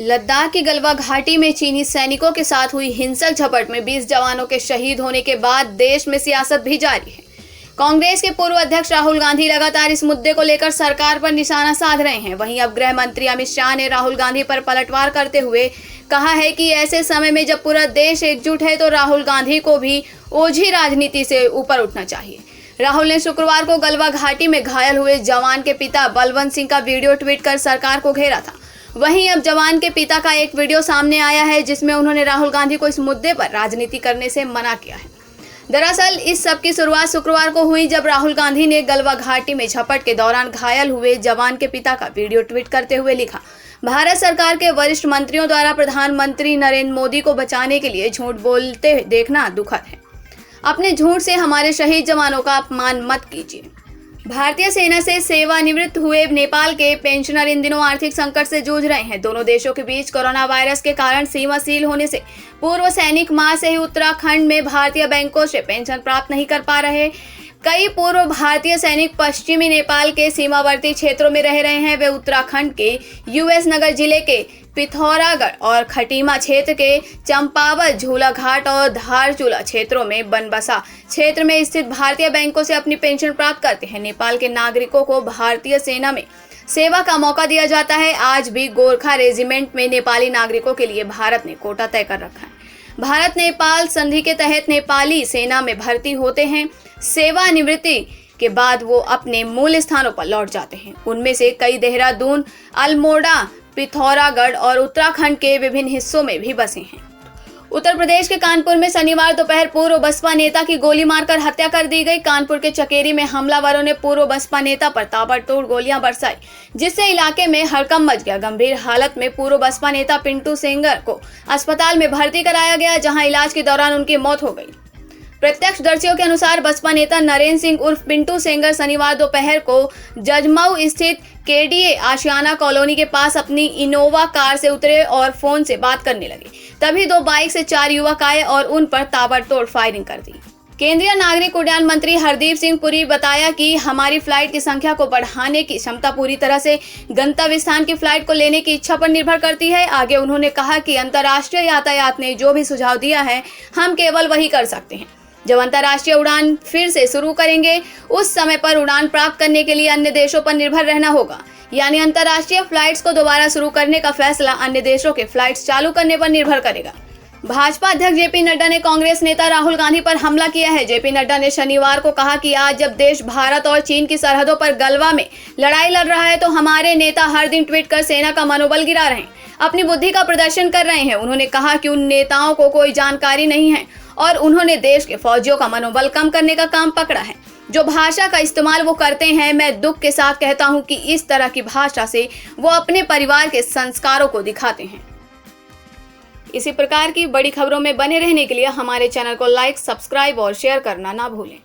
लद्दाख की गलवा घाटी में चीनी सैनिकों के साथ हुई हिंसक झड़प में 20 जवानों के शहीद होने के बाद देश में सियासत भी जारी है। कांग्रेस के पूर्व अध्यक्ष राहुल गांधी लगातार इस मुद्दे को लेकर सरकार पर निशाना साध रहे हैं। वहीं अब गृह मंत्री अमित शाह ने राहुल गांधी पर पलटवार करते हुए कहा है कि ऐसे समय में जब पूरा देश एकजुट है तो राहुल गांधी को भी ओझी राजनीति से ऊपर उठना चाहिए। राहुल ने शुक्रवार को गलवा घाटी में घायल हुए जवान के पिता बलवंत सिंह का वीडियो ट्वीट कर सरकार को घेरा था। वहीं अब जवान के पिता का एक वीडियो सामने आया है जिसमें उन्होंने राहुल गांधी को इस मुद्दे पर राजनीति करने से मना किया है। दरअसल इस सब की शुरुआत शुक्रवार को हुई जब राहुल गांधी ने गलवा घाटी में झपट के दौरान घायल हुए जवान के पिता का वीडियो ट्वीट करते हुए लिखा, भारत सरकार के वरिष्ठ मंत्रियों द्वारा प्रधानमंत्री नरेंद्र मोदी को बचाने के लिए झूठ बोलते देखना दुखद है। अपने झूठ से हमारे शहीद जवानों का अपमान मत कीजिए। भारतीय सेना से सेवानिवृत्त हुए नेपाल के पेंशनर इन दिनों आर्थिक संकट से जूझ रहे हैं। दोनों देशों के बीच कोरोना वायरस के कारण सीमा सील होने से पूर्व सैनिक मार्च से ही उत्तराखंड में भारतीय बैंकों से पेंशन प्राप्त नहीं कर पा रहे। कई पूर्व भारतीय सैनिक पश्चिमी नेपाल के सीमावर्ती क्षेत्रों में रह रहे हैं। वे उत्तराखंड के यूएस नगर जिले के पिथौरागढ़ और खटीमा क्षेत्र के चंपावत, झूलाघाट और धारचूला क्षेत्रों में बनबसा क्षेत्र में स्थित भारतीय बैंकों से अपनी पेंशन प्राप्त करते हैं। नेपाल के नागरिकों को भारतीय सेना में सेवा का मौका दिया जाता है। आज भी गोरखा रेजिमेंट में नेपाली नागरिकों के लिए भारत ने कोटा तय कर रखा है। भारत नेपाल संधि के तहत नेपाली सेना में भर्ती होते हैं। सेवानिवृत्ति के बाद वो अपने मूल स्थानों पर लौट जाते हैं। उनमें से कई देहरादून, अल्मोड़ा, पिथौरागढ़ और उत्तराखंड के विभिन्न हिस्सों में भी बसे हैं। उत्तर प्रदेश के कानपुर में शनिवार दोपहर पूर्व बसपा नेता की गोली मारकर हत्या कर दी गई। कानपुर के चकेरी में हमलावरों ने पूर्व बसपा नेता पर ताबड़तोड़ गोलियां बरसाई, जिससे इलाके में हड़कंप मच गया। गंभीर हालत में पूर्व बसपा नेता पिंटू सेंगर को अस्पताल में भर्ती कराया गया, जहां इलाज के दौरान उनकी मौत हो गई। प्रत्यक्षदर्शियों के अनुसार बसपा नेता नरेंद्र सिंह उर्फ पिंटू सेंगर शनिवार दोपहर को जजमऊ स्थित केडीए आशियाना कॉलोनी के पास अपनी इनोवा कार से उतरे और फोन से बात करने लगे। तभी दो बाइक से 4 युवक आए और उन पर ताबड़तोड़ फायरिंग कर दी। केंद्रीय नागरिक उड्डयन मंत्री हरदीप सिंह पुरी बताया कि हमारी फ्लाइट की संख्या को बढ़ाने की क्षमता पूरी तरह से गंतव्य स्थान की फ्लाइट को लेने की इच्छा पर निर्भर करती है। आगे उन्होंने कहा कि अंतर्राष्ट्रीय यातायात ने जो भी सुझाव दिया है हम केवल वही कर सकते हैं। जब अंतर्राष्ट्रीय उड़ान फिर से शुरू करेंगे उस समय पर उड़ान प्राप्त करने के लिए अन्य देशों पर निर्भर रहना होगा। यानी अंतर्राष्ट्रीय फ्लाइट्स को दोबारा शुरू करने का फैसला अन्य देशों के फ्लाइट्स चालू करने पर निर्भर करेगा। भाजपा अध्यक्ष जेपी नड्डा ने कांग्रेस नेता राहुल गांधी पर हमला किया है। जेपी नड्डा ने शनिवार को कहा कि आज जब देश भारत और चीन की सरहदों पर गलवा में लड़ाई लड़ रहा है तो हमारे नेता हर दिन ट्वीट कर सेना का मनोबल गिरा रहे हैं, अपनी बुद्धि का प्रदर्शन कर रहे हैं। उन्होंने कहा कि उन नेताओं को कोई जानकारी नहीं है और उन्होंने देश के फौजियों का मनोबल कम करने का काम पकड़ा है। जो भाषा का इस्तेमाल वो करते हैं, मैं दुख के साथ कहता हूं कि इस तरह की भाषा से वो अपने परिवार के संस्कारों को दिखाते हैं। इसी प्रकार की बड़ी खबरों में बने रहने के लिए हमारे चैनल को लाइक, सब्सक्राइब और शेयर करना ना भूलें।